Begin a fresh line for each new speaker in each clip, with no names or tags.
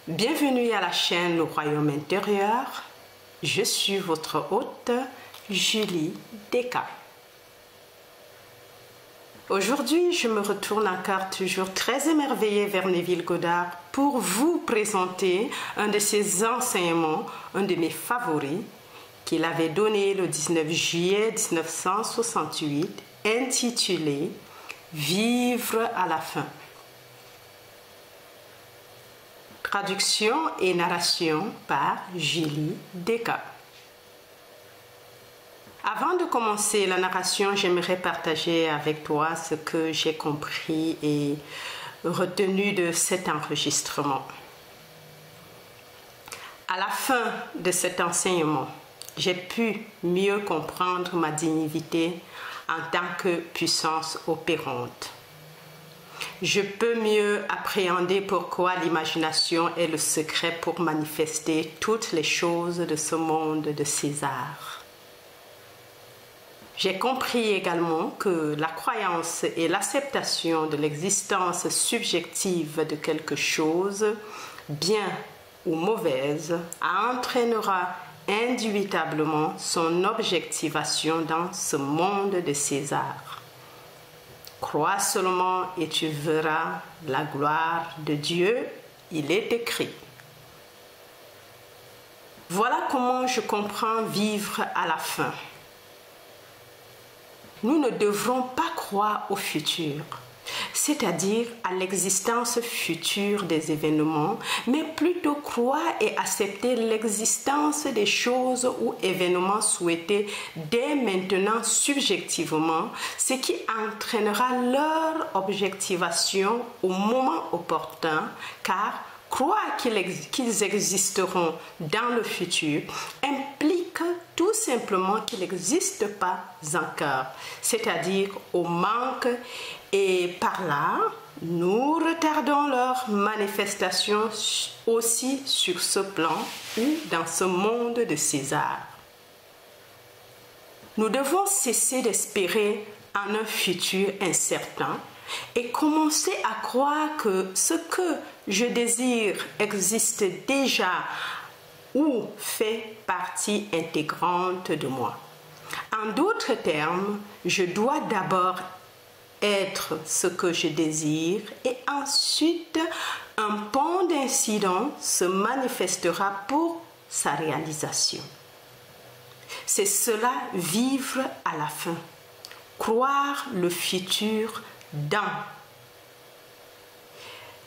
Bienvenue à la chaîne Le Royaume Intérieur. Je suis votre hôte, Julie Deka. Aujourd'hui, je me retourne encore toujours très émerveillée vers Neville Goddard pour vous présenter un de ses enseignements, un de mes favoris, qu'il avait donné le 19 juillet 1968, intitulé « Vivre à la fin ». Traduction et narration par Julie Deka. Avant de commencer la narration, j'aimerais partager avec toi ce que j'ai compris et retenu de cet enregistrement. À la fin de cet enseignement, j'ai pu mieux comprendre ma divinité en tant que puissance opérante. Je peux mieux appréhender pourquoi l'imagination est le secret pour manifester toutes les choses de ce monde de César. J'ai compris également que la croyance et l'acceptation de l'existence subjective de quelque chose, bien ou mauvaise, entraînera indubitablement son objectivation dans ce monde de César. Crois seulement et tu verras la gloire de Dieu, il est écrit. Voilà comment je comprends vivre à la fin. Nous ne devrons pas croire au futur, c'est-à-dire à l'existence future des événements, mais plutôt croire et accepter l'existence des choses ou événements souhaités dès maintenant subjectivement, ce qui entraînera leur objectivation au moment opportun, car croire qu'ils existeront dans le futur implique tout simplement qu'ils n'existent pas encore, c'est-à-dire au manque, et par là, nous retardons leur manifestation aussi sur ce plan ou dans ce monde de César. Nous devons cesser d'espérer en un futur incertain et commencer à croire que ce que je désire existe déjà ou fait partie intégrante de moi. En d'autres termes, je dois d'abord être ce que je désire et ensuite un pont d'incident se manifestera pour sa réalisation. C'est cela, vivre à la fin, croire le futur dans.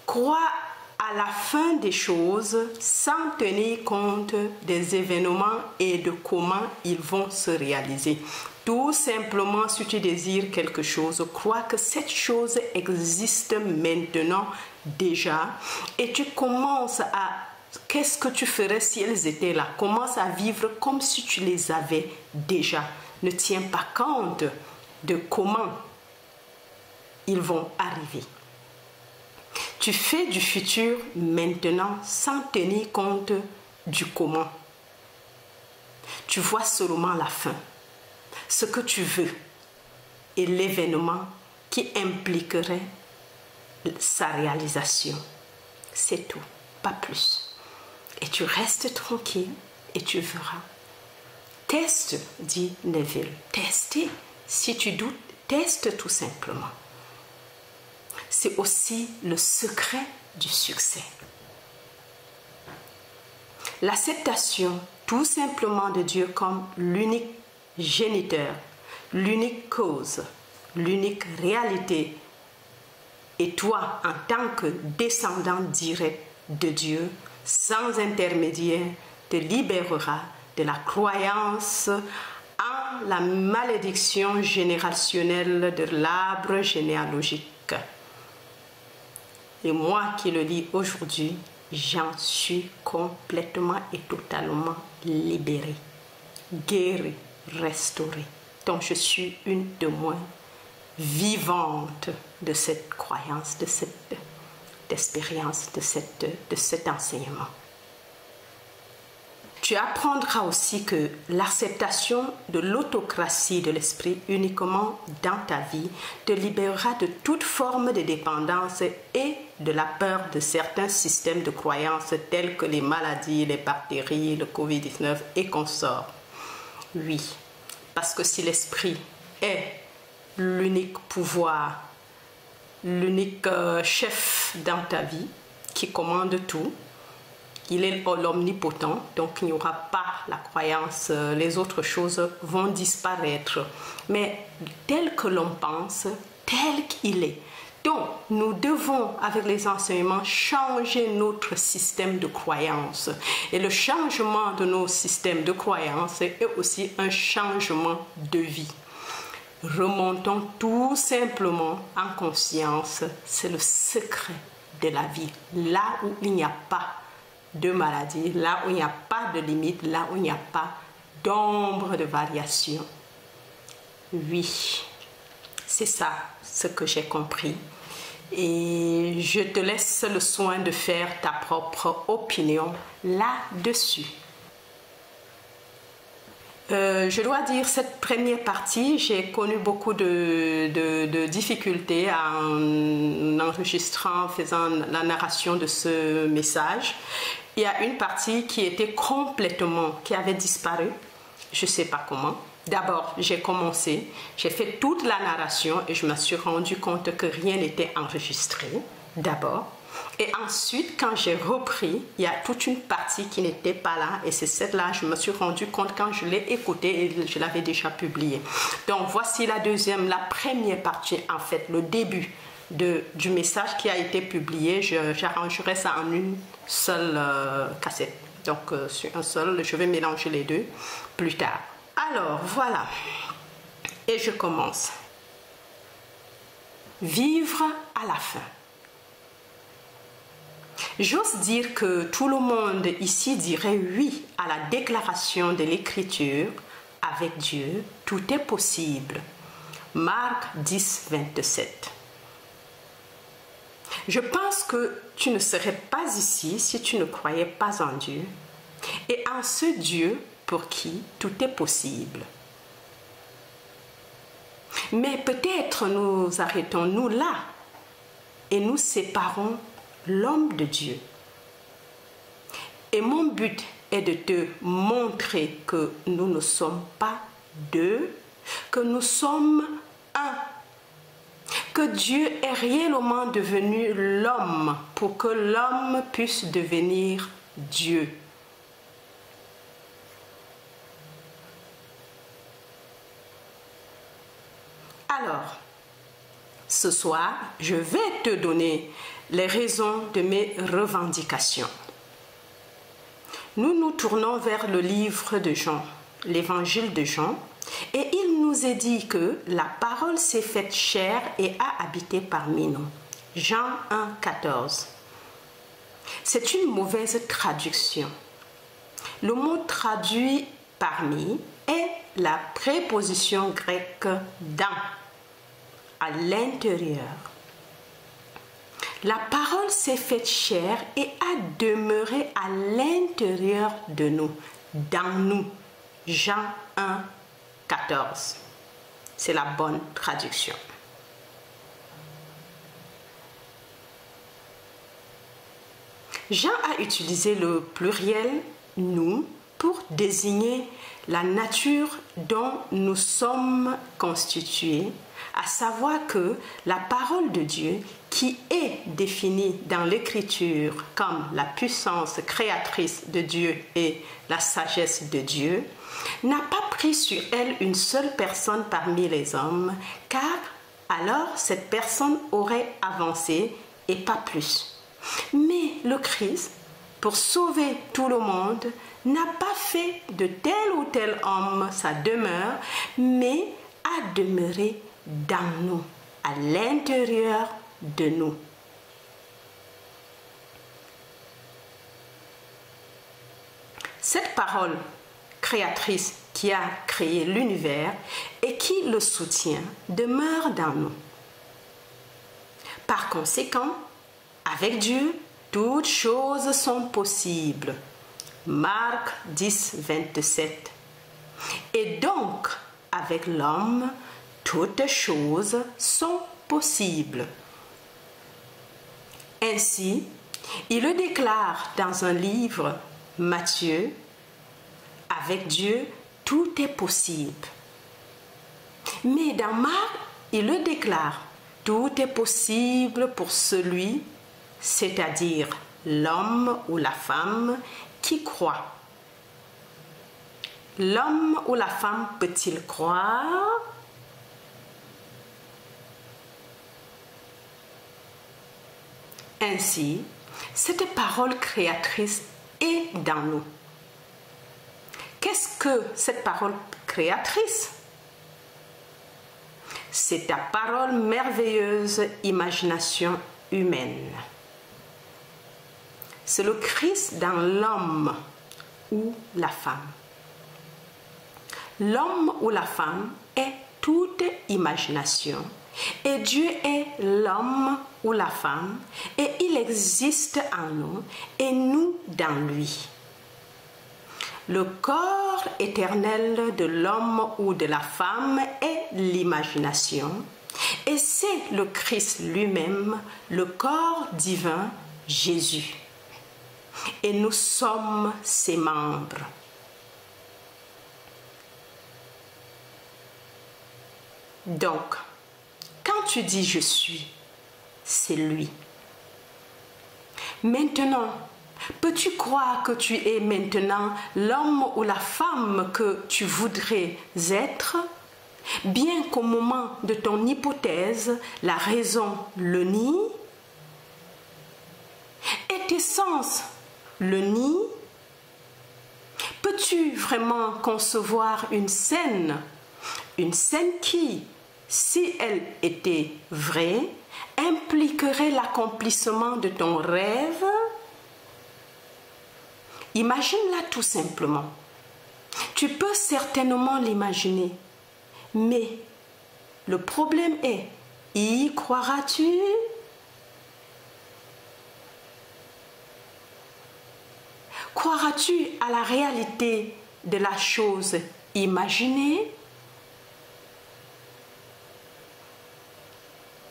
Croire à la fin des choses sans tenir compte des événements et de comment ils vont se réaliser. Tout simplement, si tu désires quelque chose, crois que cette chose existe maintenant déjà et tu commences à... Qu'est-ce que tu ferais si elles étaient là? Commence à vivre comme si tu les avais déjà. Ne tiens pas compte de comment ils vont arriver. Tu fais du futur maintenant sans tenir compte du comment. Tu vois seulement la fin, ce que tu veux et l'événement qui impliquerait sa réalisation. C'est tout, pas plus. Et tu restes tranquille et tu verras. Teste, dit Neville. Tester. Si tu doutes, teste tout simplement. C'est aussi le secret du succès. L'acceptation tout simplement de Dieu comme l'unique géniteur, l'unique cause, l'unique réalité. Et toi, en tant que descendant direct de Dieu, sans intermédiaire, te libérera de la croyance en la malédiction générationnelle de l'arbre généalogique. Et moi qui le lis aujourd'hui, j'en suis complètement et totalement libérée, guérie, restaurée. Donc je suis une témoin vivante de cette croyance, de cette expérience, de cet enseignement. Tu apprendras aussi que l'acceptation de l'autocratie de l'esprit uniquement dans ta vie te libérera de toute forme de dépendance et de la peur de certains systèmes de croyances tels que les maladies, les bactéries, le Covid-19 et consorts. Oui, parce que si l'esprit est l'unique pouvoir, l'unique chef dans ta vie qui commande tout, il est l'omnipotent, donc il n'y aura pas la croyance, les autres choses vont disparaître. Mais tel que l'on pense, tel qu'il est. Donc, nous devons, avec les enseignements, changer notre système de croyance. Et le changement de nos systèmes de croyance est aussi un changement de vie. Remontons tout simplement en conscience. C'est le secret de la vie. Là où il n'y a pas de maladie, là où il n'y a pas de limite, là où il n'y a pas d'ombre de variation. Oui, c'est ça ce que j'ai compris. Et je te laisse le soin de faire ta propre opinion là-dessus. Je dois dire, cette première partie, j'ai connu beaucoup de difficultés en enregistrant, faisant la narration de ce message. Il y a une partie qui était qui avait disparu. Je ne sais pas comment. D'abord, j'ai commencé, j'ai fait toute la narration et je me suis rendu compte que rien n'était enregistré, d'abord. Et ensuite, quand j'ai repris, il y a toute une partie qui n'était pas là. Et c'est celle-là, je me suis rendu compte quand je l'ai écoutée et je l'avais déjà publiée. Donc, voici la première partie, en fait, le début du message qui a été publié. J'arrangerai ça en une seule cassette. Donc, sur un seul, je vais mélanger les deux plus tard. Alors, voilà. Et je commence. Vivre à la fin. J'ose dire que tout le monde ici dirait oui à la déclaration de l'Écriture. Avec Dieu, tout est possible. Marc 10, 27. Je pense que tu ne serais pas ici si tu ne croyais pas en Dieu et en ce Dieu pour qui tout est possible. Mais peut-être nous arrêtons-nous là et nous séparons l'homme de Dieu. Et mon but est de te montrer que nous ne sommes pas deux, que nous sommes un. Que Dieu est réellement devenu l'homme pour que l'homme puisse devenir Dieu. Alors, ce soir, je vais te donner les raisons de mes revendications. Nous nous tournons vers le livre de Jean, l'évangile de Jean, et il nous est dit que la parole s'est faite chair et a habité parmi nous. Jean 1, 14. C'est une mauvaise traduction. Le mot traduit parmi est la préposition grecque dans, à l'intérieur. La parole s'est faite chair et a demeuré à l'intérieur de nous, dans nous. Jean 1, 14. C'est la bonne traduction. Jean a utilisé le pluriel « nous » pour désigner la nature dont nous sommes constitués, à savoir que la parole de Dieu, qui est définie dans l'Écriture comme la puissance créatrice de Dieu et la sagesse de Dieu, n'a pas pris sur elle une seule personne parmi les hommes, car alors cette personne aurait avancé et pas plus. Mais le Christ, pour sauver tout le monde, n'a pas fait de tel ou tel homme sa demeure, mais a demeuré dans nous, à l'intérieur de nous. Cette parole créatrice qui a créé l'univers et qui le soutient demeure dans nous. Par conséquent, avec Dieu, toutes choses sont possibles. Marc 10, 27. Et donc, avec l'homme, toutes choses sont possibles. Ainsi, il le déclare dans un livre, Matthieu, avec Dieu, tout est possible. Mais dans Marc, il le déclare, tout est possible pour celui, c'est-à-dire l'homme ou la femme qui croit. L'homme ou la femme peut-il croire? Ainsi, cette parole créatrice est dans nous. Qu'est-ce que cette parole créatrice? C'est ta parole merveilleuse, imagination humaine. C'est le Christ dans l'homme ou la femme. L'homme ou la femme est toute imagination et Dieu est l'homme ou la femme et il existe en nous et nous dans lui. Le corps éternel de l'homme ou de la femme est l'imagination et c'est le Christ lui-même, le corps divin, Jésus. Et nous sommes ses membres. Donc, quand tu dis je suis, c'est lui. Maintenant, peux-tu croire que tu es maintenant l'homme ou la femme que tu voudrais être, bien qu'au moment de ton hypothèse, la raison le nie et tes sens le nient? Peux-tu vraiment concevoir une scène qui, si elle était vraie, impliquerait l'accomplissement de ton rêve? Imagine-la tout simplement. Tu peux certainement l'imaginer, mais le problème est, y croiras-tu? Croiras-tu à la réalité de la chose imaginée?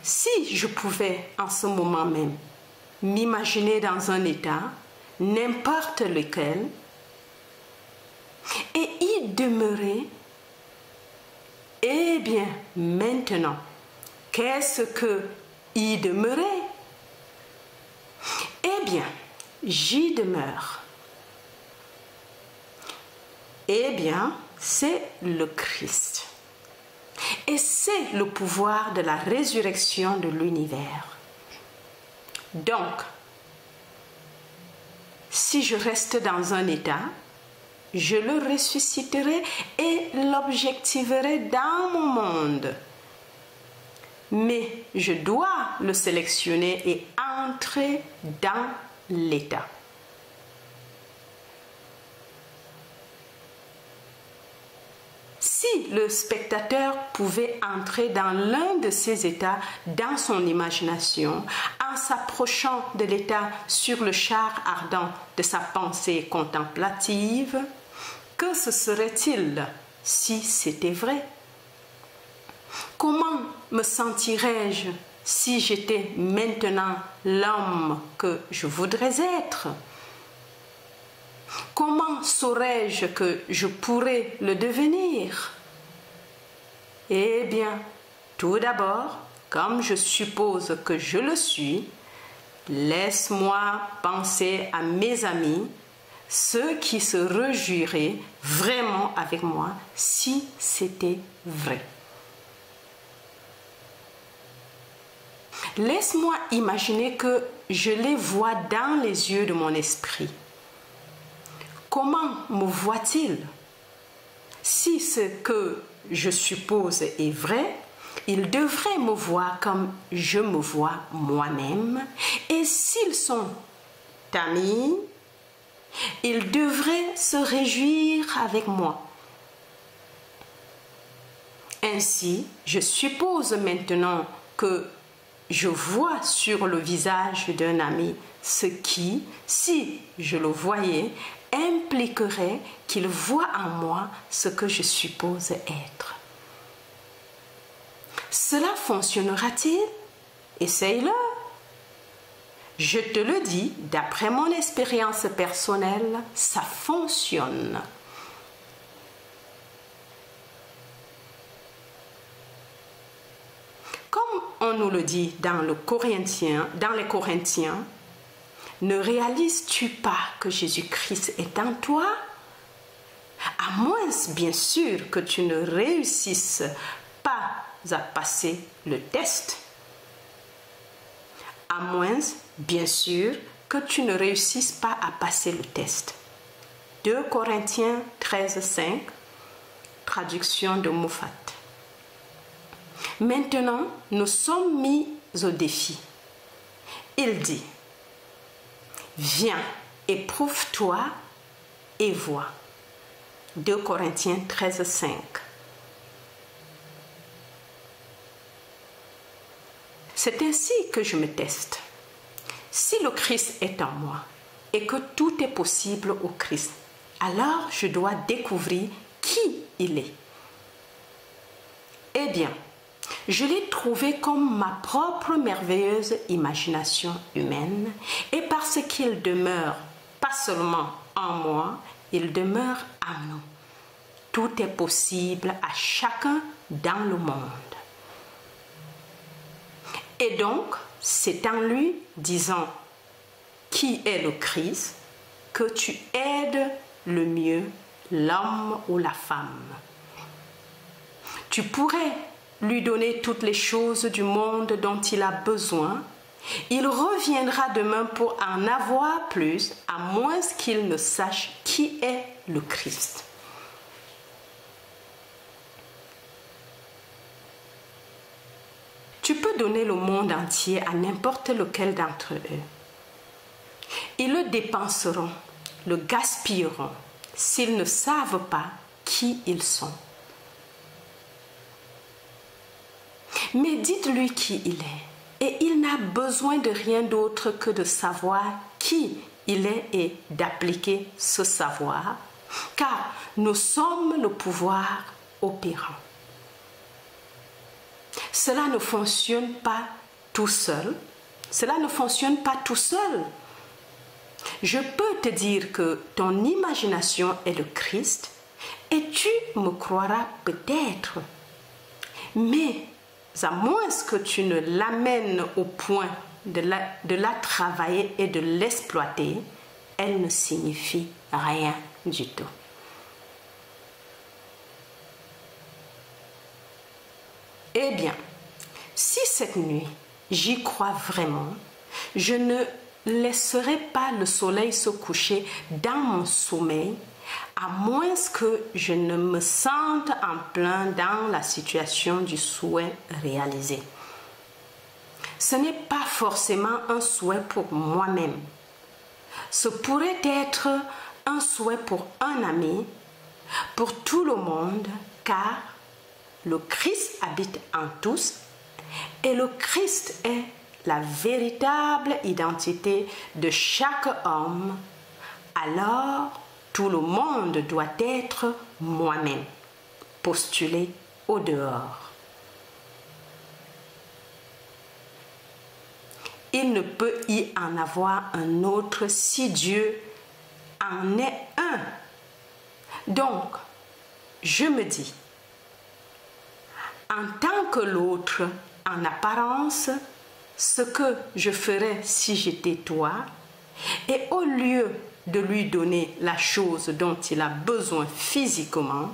Si je pouvais en ce moment même m'imaginer dans un état, n'importe lequel, et y demeurer, eh bien maintenant, qu'est-ce que y demeurer? Eh bien, j'y demeure. Eh bien, c'est le Christ. Et c'est le pouvoir de la résurrection de l'univers. Donc, si je reste dans un état, je le ressusciterai et l'objectiverai dans mon monde. Mais je dois le sélectionner et entrer dans l'état. Si le spectateur pouvait entrer dans l'un de ces états dans son imagination, en s'approchant de l'état sur le char ardent de sa pensée contemplative, que se serait-il si c'était vrai? Comment me sentirais-je si j'étais maintenant l'homme que je voudrais être? Comment saurais-je que je pourrais le devenir? Eh bien, tout d'abord, comme je suppose que je le suis, laisse-moi penser à mes amis, ceux qui se réjouiraient vraiment avec moi si c'était vrai. Laisse-moi imaginer que je les vois dans les yeux de mon esprit. Comment me voit-il? Si ce que je suppose est vrai, il devrait me voir comme je me vois moi-même. Et s'ils sont amis, ils devraient se réjouir avec moi. Ainsi, je suppose maintenant que je vois sur le visage d'un ami ce qui, si je le voyais, impliquerait qu'il voit en moi ce que je suppose être. Cela fonctionnera-t-il? Essaye-le. Je te le dis, d'après mon expérience personnelle, ça fonctionne. Comme on nous le dit dans les Corinthiens, ne réalises-tu pas que Jésus-Christ est en toi? À moins, bien sûr, que tu ne réussisses pas à passer le test. À moins, bien sûr, que tu ne réussisses pas à passer le test. 2 Corinthiens 13:5, traduction de Moffat. Maintenant, nous sommes mis au défi. Il dit, viens, éprouve-toi et vois. 2 Corinthiens 13:5. C'est ainsi que je me teste. Si le Christ est en moi et que tout est possible au Christ, alors je dois découvrir qui il est. Eh bien, je l'ai trouvé comme ma propre merveilleuse imagination humaine et parce qu'il demeure pas seulement en moi, il demeure en nous. Tout est possible à chacun dans le monde. Et donc, c'est en lui, disant qui est le Christ, que tu aides le mieux l'homme ou la femme. Tu pourrais lui donner toutes les choses du monde dont il a besoin. Il reviendra demain pour en avoir plus, à moins qu'il ne sache qui est le Christ. Tu peux donner le monde entier à n'importe lequel d'entre eux. Ils le dépenseront, le gaspilleront, s'ils ne savent pas qui ils sont. Mais dites-lui qui il est, et il n'a besoin de rien d'autre que de savoir qui il est et d'appliquer ce savoir, car nous sommes le pouvoir opérant. Cela ne fonctionne pas tout seul. Cela ne fonctionne pas tout seul. Je peux te dire que ton imagination est le Christ et tu me croiras peut-être. Mais à moins que tu ne l'amènes au point de la travailler et de l'exploiter, elle ne signifie rien du tout. Eh bien, si cette nuit, j'y crois vraiment, je ne laisserai pas le soleil se coucher dans mon sommeil, à moins que je ne me sente en plein dans la situation du souhait réalisé. Ce n'est pas forcément un souhait pour moi-même. Ce pourrait être un souhait pour un ami, pour tout le monde, car le Christ habite en tous et le Christ est la véritable identité de chaque homme. Alors, tout le monde doit être moi-même, postulé au dehors. Il ne peut y en avoir un autre si Dieu en est un. Donc, je me dis, en tant que l'autre, en apparence, ce que je ferais si j'étais toi, et au lieu de lui donner la chose dont il a besoin physiquement,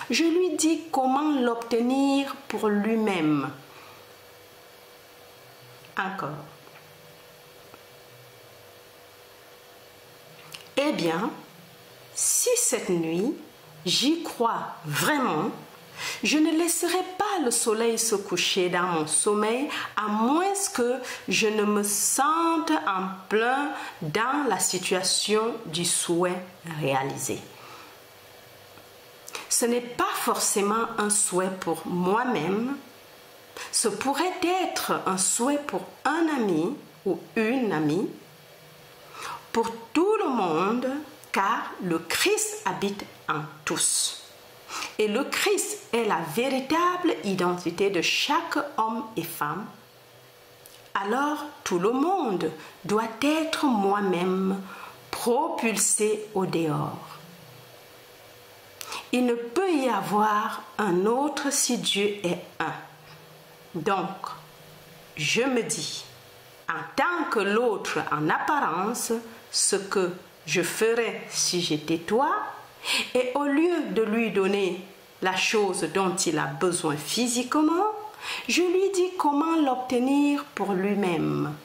je lui dis comment l'obtenir pour lui-même. Encore. Eh bien, si cette nuit, j'y crois vraiment, je ne laisserai pas le soleil se coucher dans mon sommeil à moins que je ne me sente en plein dans la situation du souhait réalisé. Ce n'est pas forcément un souhait pour moi-même. Ce pourrait être un souhait pour un ami ou une amie, pour tout le monde car le Christ habite en tous. Et le Christ est la véritable identité de chaque homme et femme. Alors tout le monde doit être moi-même propulsé au dehors. Il ne peut y avoir un autre si Dieu est un. Donc, je me dis, en tant que l'autre en apparence, ce que je ferais si j'étais toi, et au lieu de lui donner la chose dont il a besoin physiquement, je lui dis comment l'obtenir pour lui-même.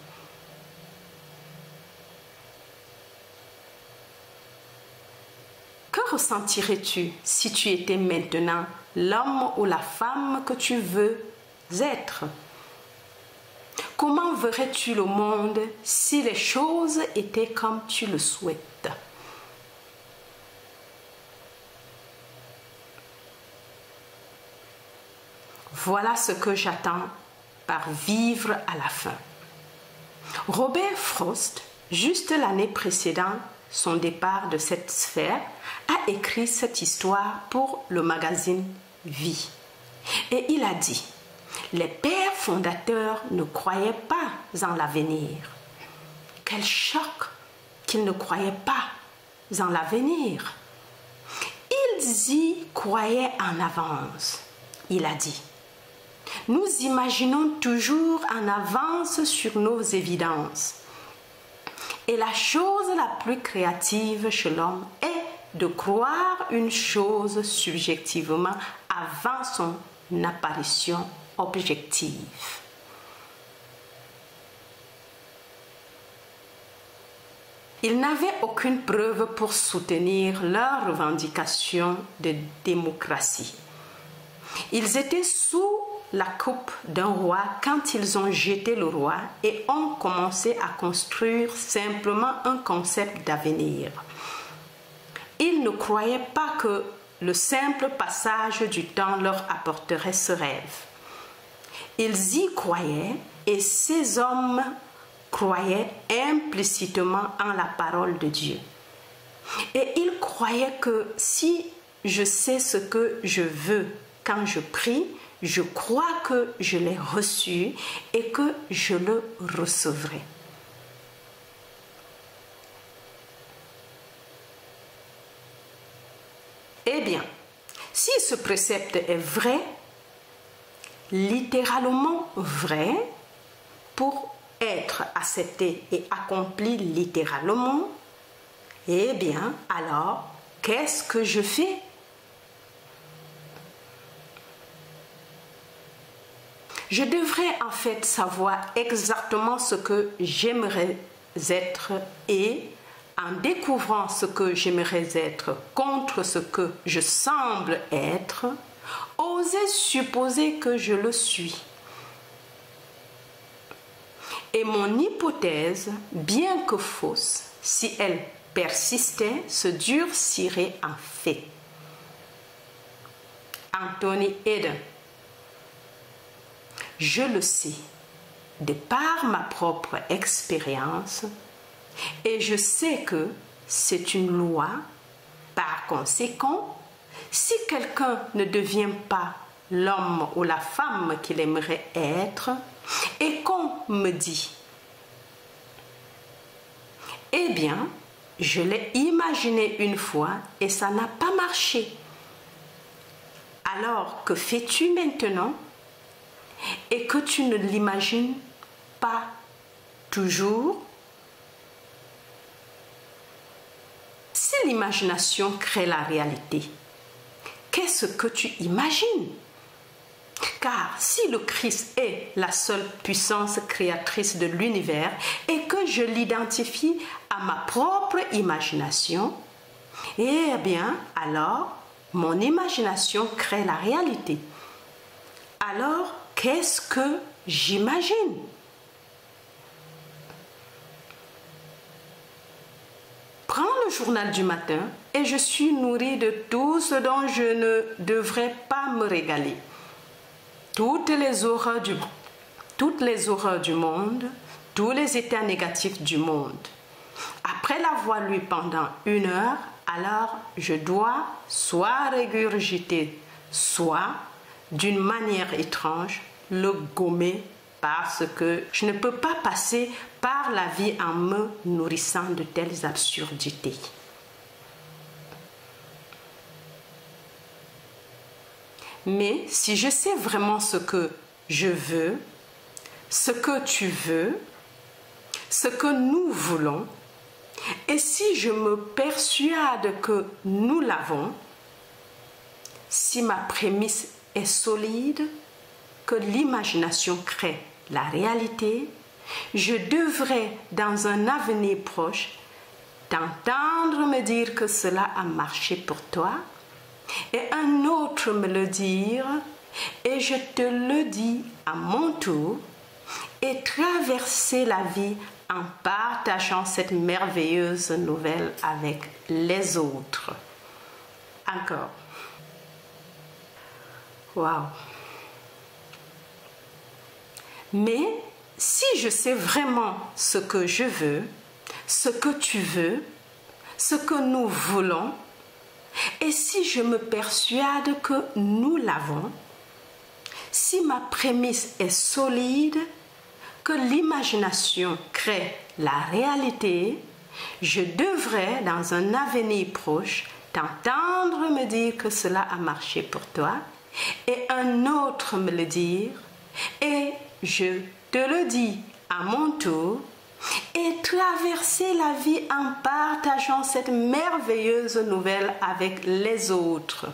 Que ressentirais-tu si tu étais maintenant l'homme ou la femme que tu veux être? Comment verrais-tu le monde si les choses étaient comme tu le souhaites? Voilà ce que j'attends par vivre à la fin. Robert Frost, juste l'année précédant son départ de cette sphère, a écrit cette histoire pour le magazine Vie. Et il a dit: les pères fondateurs ne croyaient pas en l'avenir. Quel choc qu'ils ne croyaient pas en l'avenir. Ils y croyaient en avance. Il a dit: nous imaginons toujours en avance sur nos évidences. Et la chose la plus créative chez l'homme est de croire une chose subjectivement avant son apparition objective. Ils n'avaient aucune preuve pour soutenir leur revendication de démocratie. Ils étaient sous la coupe d'un roi quand ils ont jeté le roi et ont commencé à construire simplement un concept d'avenir. Ils ne croyaient pas que le simple passage du temps leur apporterait ce rêve. Ils y croyaient et ces hommes croyaient implicitement en la parole de Dieu. Et ils croyaient que si je sais ce que je veux quand je prie, je crois que je l'ai reçu et que je le recevrai. Eh bien, si ce précepte est vrai, littéralement vrai, pour être accepté et accompli littéralement, eh bien, alors, qu'est-ce que je fais? Je devrais en fait savoir exactement ce que j'aimerais être et en découvrant ce que j'aimerais être contre ce que je semble être, oser supposer que je le suis. Et mon hypothèse, bien que fausse, si elle persistait, se durcirait en fait. Anthony Eden. Je le sais, de par ma propre expérience, et je sais que c'est une loi. Par conséquent, si quelqu'un ne devient pas l'homme ou la femme qu'il aimerait être, et qu'on me dit: eh bien, je l'ai imaginé une fois et ça n'a pas marché. Alors, que fais-tu maintenant? Et que tu ne l'imagines pas toujours? Si l'imagination crée la réalité, qu'est-ce que tu imagines? Car si le Christ est la seule puissance créatrice de l'univers et que je l'identifie à ma propre imagination, eh bien, alors, mon imagination crée la réalité. Alors, qu'est-ce que j'imagine? Prends le journal du matin et je suis nourrie de tout ce dont je ne devrais pas me régaler. Toutes les horreurs du monde, tous les états négatifs du monde. Après l'avoir lu pendant 1 heure, alors je dois soit régurgiter, soit, d'une manière étrange, le gommer parce que je ne peux pas passer par la vie en me nourrissant de telles absurdités. Mais si je sais vraiment ce que je veux, ce que tu veux, ce que nous voulons, et si je me persuade que nous l'avons, si ma prémisse est solide, que l'imagination crée la réalité, je devrais, dans un avenir proche, t'entendre me dire que cela a marché pour toi, et un autre me le dire, et je te le dis à mon tour, et traverser la vie en partageant cette merveilleuse nouvelle avec les autres. Encore. Waouh! Mais si je sais vraiment ce que je veux, ce que tu veux, ce que nous voulons, et si je me persuade que nous l'avons, si ma prémisse est solide, que l'imagination crée la réalité, je devrais, dans un avenir proche, t'entendre me dire que cela a marché pour toi, et un autre me le dire, et je te le dis à mon tour, et traverser la vie en partageant cette merveilleuse nouvelle avec les autres.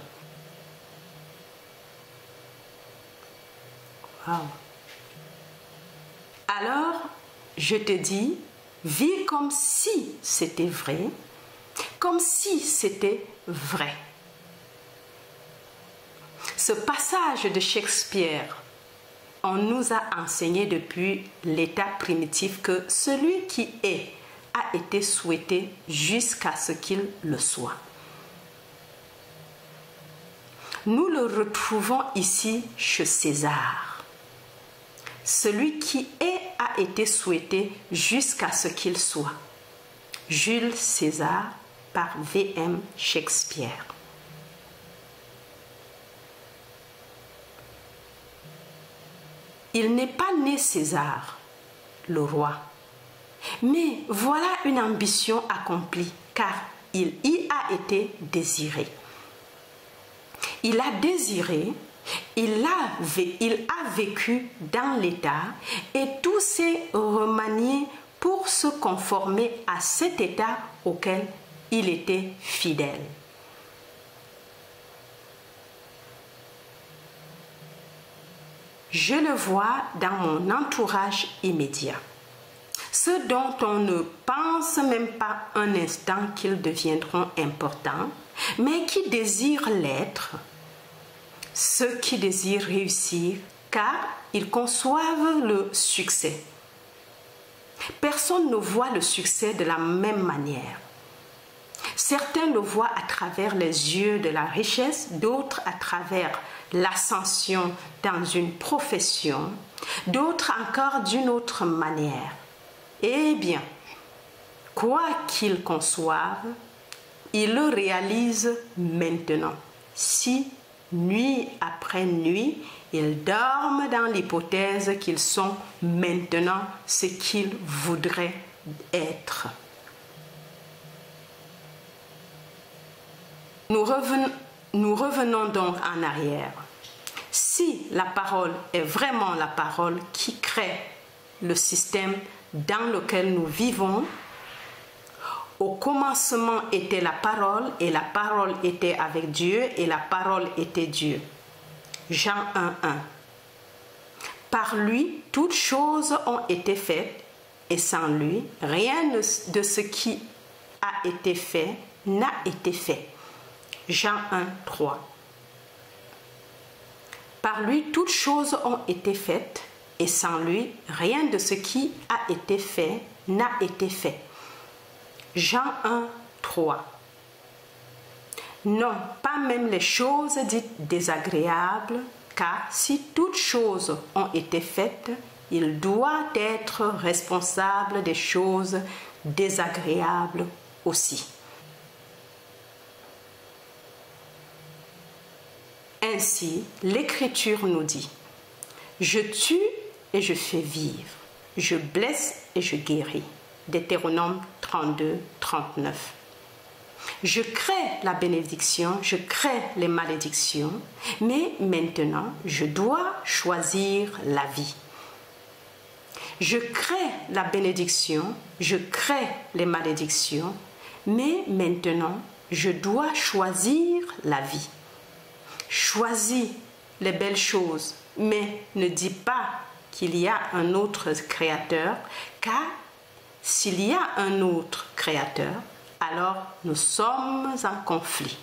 Wow. Alors, je te dis, vis comme si c'était vrai, comme si c'était vrai. Ce passage de Shakespeare, on nous a enseigné depuis l'état primitif que celui qui est a été souhaité jusqu'à ce qu'il le soit. Nous le retrouvons ici chez César. Celui qui est a été souhaité jusqu'à ce qu'il soit. Jules César par V.M. Shakespeare. Il n'est pas né César, le roi. Mais voilà une ambition accomplie, car il y a été désiré. Il a désiré, il a vécu dans l'état et tout s'est remanié pour se conformer à cet état auquel il était fidèle. Je le vois dans mon entourage immédiat. Ceux dont on ne pense même pas un instant qu'ils deviendront importants, mais qui désirent l'être. Ceux qui désirent réussir, car ils conçoivent le succès. Personne ne voit le succès de la même manière. Certains le voient à travers les yeux de la richesse, d'autres à travers l'ascension dans une profession, d'autres encore d'une autre manière. Eh bien, quoi qu'ils conçoivent, ils le réalisent maintenant. Si, nuit après nuit, ils dorment dans l'hypothèse qu'ils sont maintenant ce qu'ils voudraient être. Nous revenons donc en arrière. Si la parole est vraiment la parole qui crée le système dans lequel nous vivons, au commencement était la parole et la parole était avec Dieu et la parole était Dieu. Jean 1:1. Par lui, toutes choses ont été faites et sans lui, rien de ce qui a été fait n'a été fait. Jean 1:3. Par lui, toutes choses ont été faites, et sans lui, rien de ce qui a été fait n'a été fait. Jean 1:3. Non, pas même les choses dites désagréables, car si toutes choses ont été faites, il doit être responsable des choses désagréables aussi. Ainsi, l'Écriture nous dit: je tue et je fais vivre, je blesse et je guéris. Deutéronome 32, 39. Je crée la bénédiction, je crée les malédictions, mais maintenant, je dois choisir la vie. Je crée la bénédiction, je crée les malédictions, mais maintenant, je dois choisir la vie. Choisis les belles choses, mais ne dis pas qu'il y a un autre créateur, car s'il y a un autre créateur, alors nous sommes en conflit.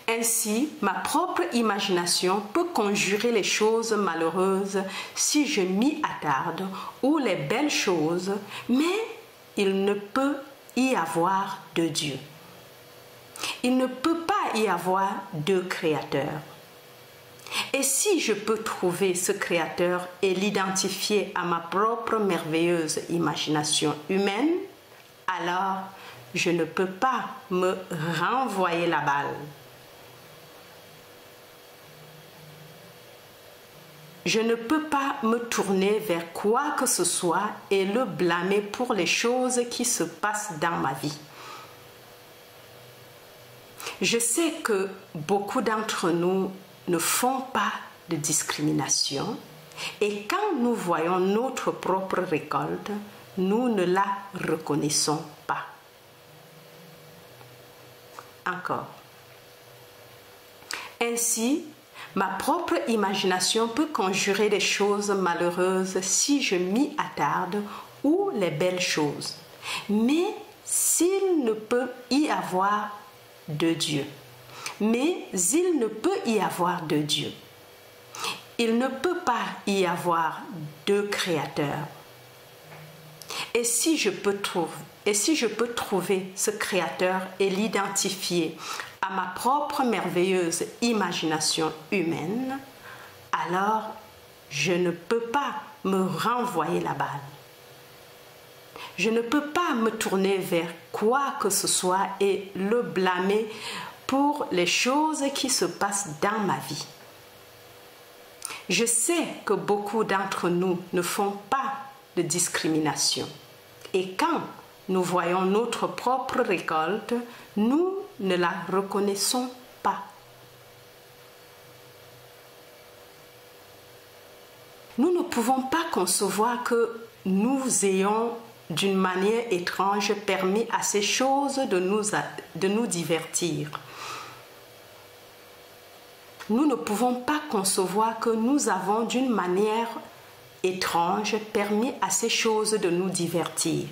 Ainsi, ma propre imagination peut conjurer les choses malheureuses si je m'y attarde, ou les belles choses, mais il ne peut y avoir de Dieu. Il ne peut pas y avoir deux créateurs. Et si je peux trouver ce créateur et l'identifier à ma propre merveilleuse imagination humaine, alors je ne peux pas me renvoyer la balle. Je ne peux pas me tourner vers quoi que ce soit et le blâmer pour les choses qui se passent dans ma vie. Je sais que beaucoup d'entre nous ne font pas de discrimination et quand nous voyons notre propre récolte, nous ne la reconnaissons pas. Encore. Ainsi, ma propre imagination peut conjurer des choses malheureuses si je m'y attarde ou les belles choses. Mais s'il ne peut y avoir de Dieu. Mais il ne peut y avoir de Dieu. Il ne peut pas y avoir deux créateurs. Et si je peux trouver ce créateur et l'identifier à ma propre merveilleuse imagination humaine, alors je ne peux pas me renvoyer la balle. Je ne peux pas me tourner vers quoi que ce soit et le blâmer pour les choses qui se passent dans ma vie. Je sais que beaucoup d'entre nous ne font pas de discrimination. Et quand nous voyons notre propre récolte, nous ne la reconnaissons pas. Nous ne pouvons pas concevoir que nous ayons d'une manière étrange permis à ces choses de nous divertir. Nous ne pouvons pas concevoir que nous avons d'une manière étrange permis à ces choses de nous divertir.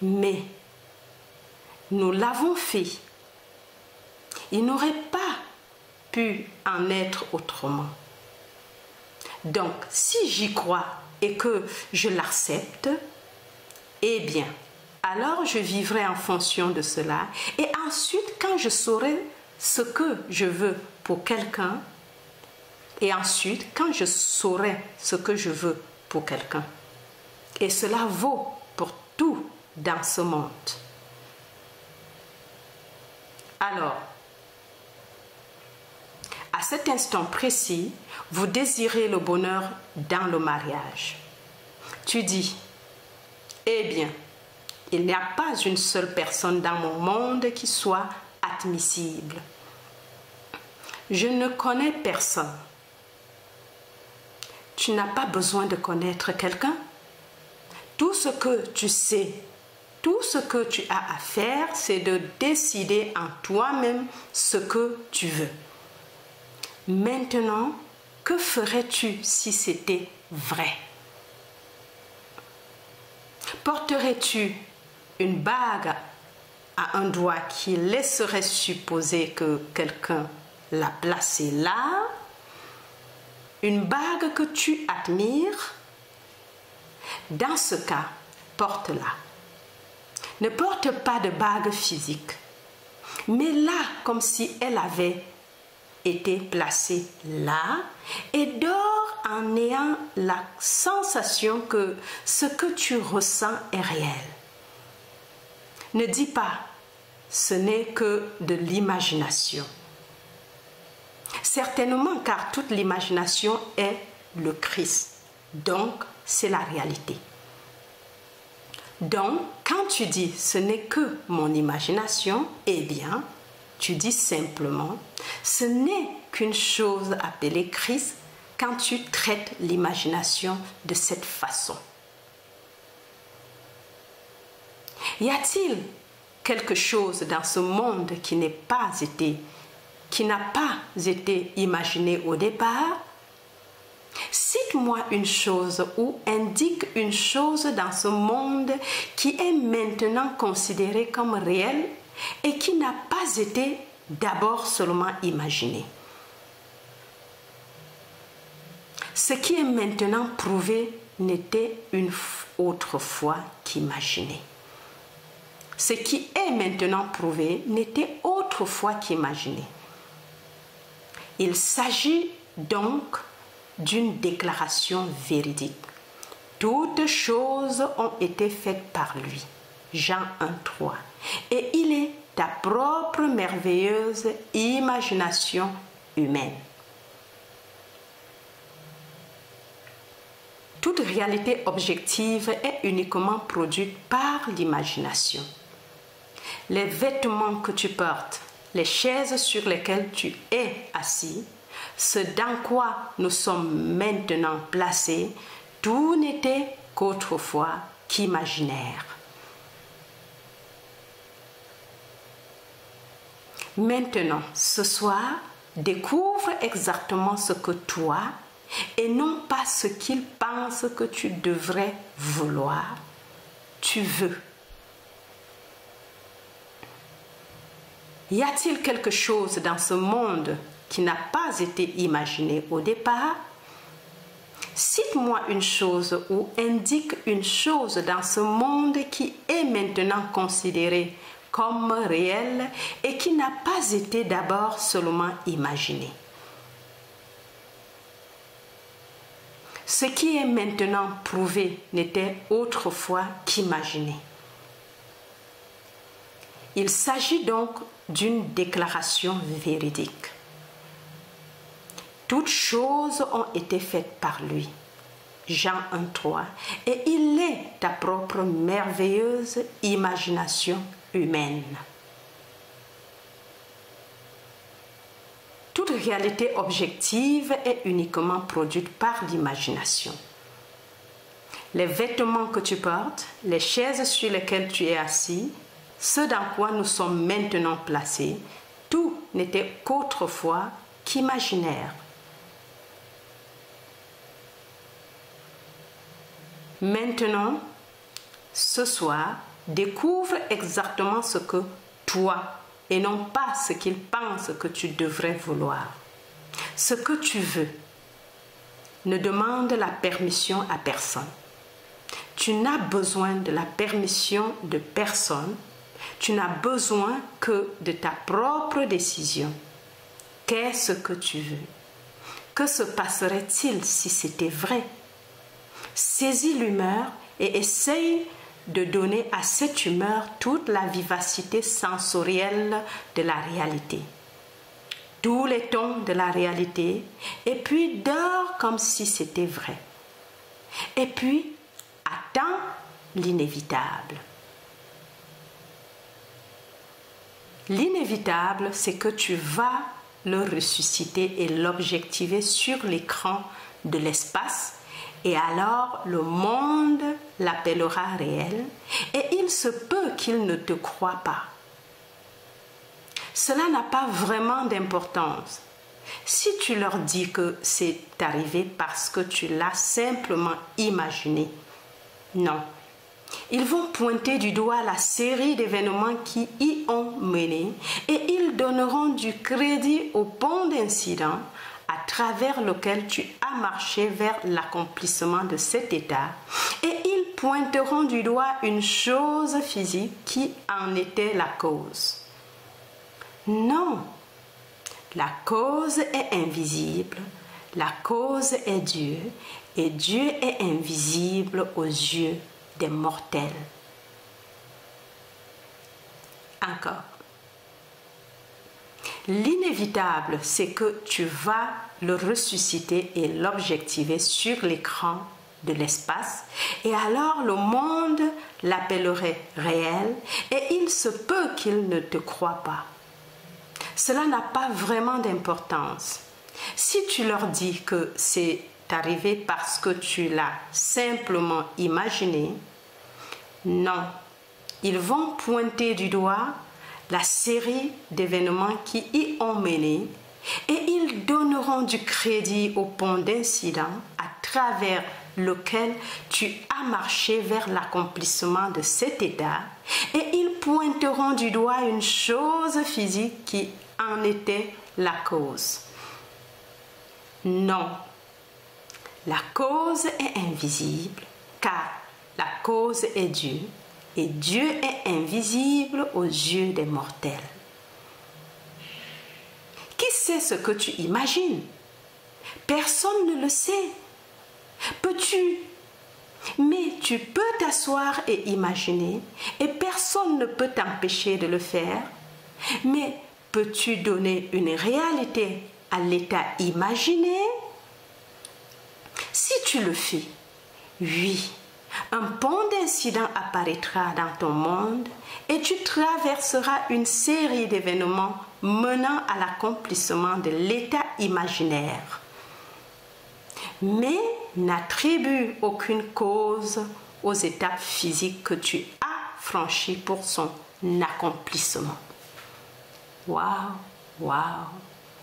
Mais nous l'avons fait. Il n'aurait pas pu en être autrement. Donc, si j'y crois et que je l'accepte, eh bien, alors je vivrai en fonction de cela. Et ensuite, quand je saurai ce que je veux pour quelqu'un, et ensuite, quand je saurai ce que je veux pour quelqu'un, et cela vaut pour tout dans ce monde. Alors, à cet instant précis, vous désirez le bonheur dans le mariage. Tu dis, eh bien, il n'y a pas une seule personne dans mon monde qui soit admissible. Je ne connais personne. Tu n'as pas besoin de connaître quelqu'un. Tout ce que tu sais, tout ce que tu as à faire, c'est de décider en toi-même ce que tu veux. Maintenant, que ferais-tu si c'était vrai? Porterais-tu une bague à un doigt qui laisserait supposer que quelqu'un l'a placée là? Une bague que tu admires? Dans ce cas, porte-la. Ne porte pas de bague physique, mais là comme si elle avait été placé là et dors en ayant la sensation que ce que tu ressens est réel. Ne dis pas, ce n'est que de l'imagination. Certainement, car toute l'imagination est le Christ. Donc, c'est la réalité. Donc, quand tu dis « ce n'est que mon imagination », eh bien, tu dis simplement « ce n'est qu'une chose appelée Christ » quand tu traites l'imagination de cette façon. Y a-t-il quelque chose dans ce monde qui n'a pas été imaginé au départ? Cite-moi une chose ou indique une chose dans ce monde qui est maintenant considérée comme réelle et qui n'a pas été d'abord seulement imaginé. Ce qui est maintenant prouvé n'était une autre fois qu'imaginé. Ce qui est maintenant prouvé n'était autrefois qu'imaginé. Il s'agit donc d'une déclaration véridique. Toutes choses ont été faites par lui. Jean 1,3. Et il est ta propre merveilleuse imagination humaine. Toute réalité objective est uniquement produite par l'imagination. Les vêtements que tu portes, les chaises sur lesquelles tu es assis, ce dans quoi nous sommes maintenant placés, tout n'était qu'autrefois qu'imaginaire. Maintenant, ce soir, découvre exactement ce que toi, et non pas ce qu'il pense que tu devrais vouloir, tu veux. Y a-t-il quelque chose dans ce monde qui n'a pas été imaginé au départ? Cite-moi une chose ou indique une chose dans ce monde qui est maintenant considérée comme réelle et qui n'a pas été d'abord seulement imaginée. Ce qui est maintenant prouvé n'était autrefois qu'imaginé. Il s'agit donc d'une déclaration véridique. Toutes choses ont été faites par lui. Jean 1,3. Et il est ta propre merveilleuse imagination humaine. Toute réalité objective est uniquement produite par l'imagination. Les vêtements que tu portes, les chaises sur lesquelles tu es assis, ce dans quoi nous sommes maintenant placés, tout n'était qu'autrefois qu'imaginaire. Maintenant, ce soir, découvre exactement ce que toi, et non pas ce qu'il pense que tu devrais vouloir. Ce que tu veux. Ne demande la permission à personne. Tu n'as besoin de la permission de personne. Tu n'as besoin que de ta propre décision. Qu'est-ce que tu veux? Que se passerait-il si c'était vrai? Saisis l'humeur et essaye de donner à cette humeur toute la vivacité sensorielle de la réalité, tous les tons de la réalité, et puis dors comme si c'était vrai. Et puis, attends l'inévitable. L'inévitable, c'est que tu vas le ressusciter et l'objectiver sur l'écran de l'espace, et alors le monde l'appellera réel, et il se peut qu'il ne te croie pas. Cela n'a pas vraiment d'importance. Si tu leur dis que c'est arrivé parce que tu l'as simplement imaginé, non. Ils vont pointer du doigt la série d'événements qui y ont mené et ils donneront du crédit au pont d'incident à travers lequel tu as marché vers l'accomplissement de cet état, et ils pointeront du doigt une chose physique qui en était la cause. Non, La cause est invisible, la cause est Dieu, et Dieu est invisible aux yeux des mortels. Encore. L'inévitable, c'est que tu vas le ressusciter et l'objectiver sur l'écran de l'espace, et alors le monde l'appellerait réel, et il se peut qu'il ne te croie pas. Cela n'a pas vraiment d'importance. Si tu leur dis que c'est arrivé parce que tu l'as simplement imaginé, non, ils vont pointer du doigt la série d'événements qui y ont mené et ils donneront du crédit au pont d'incident à travers lequel tu as marché vers l'accomplissement de cet état, et ils pointeront du doigt une chose physique qui en était la cause. Non, la cause est invisible car la cause est Dieu et Dieu est invisible aux yeux des mortels. Qui sait ce que tu imagines? Personne ne le sait. Peux-tu? Mais tu peux t'asseoir et imaginer et personne ne peut t'empêcher de le faire. Mais peux-tu donner une réalité à l'état imaginé? Si tu le fais, oui, un pont d'incidents apparaîtra dans ton monde et tu traverseras une série d'événements menant à l'accomplissement de l'état imaginaire. Mais n'attribue aucune cause aux étapes physiques que tu as franchies pour son accomplissement. Waouh, waouh,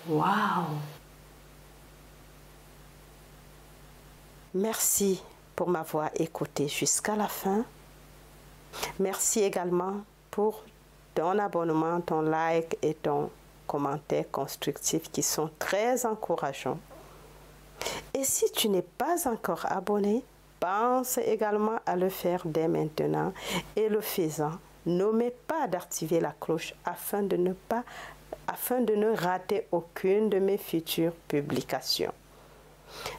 waouh! Merci pour m'avoir écouté jusqu'à la fin. Merci également pour ton abonnement, ton like et ton commentaire constructif qui sont très encourageants. Et si tu n'es pas encore abonné, pense également à le faire dès maintenant et le faisant, n'oublie pas d'activer la cloche afin de ne rater aucune de mes futures publications.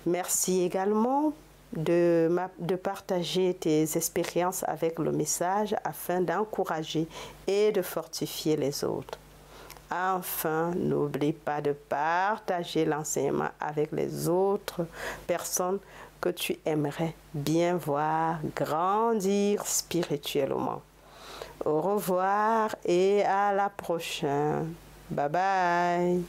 Merci également de partager tes expériences avec le message afin d'encourager et de fortifier les autres. Enfin, n'oublie pas de partager l'enseignement avec les autres personnes que tu aimerais bien voir grandir spirituellement. Au revoir et à la prochaine. Bye bye.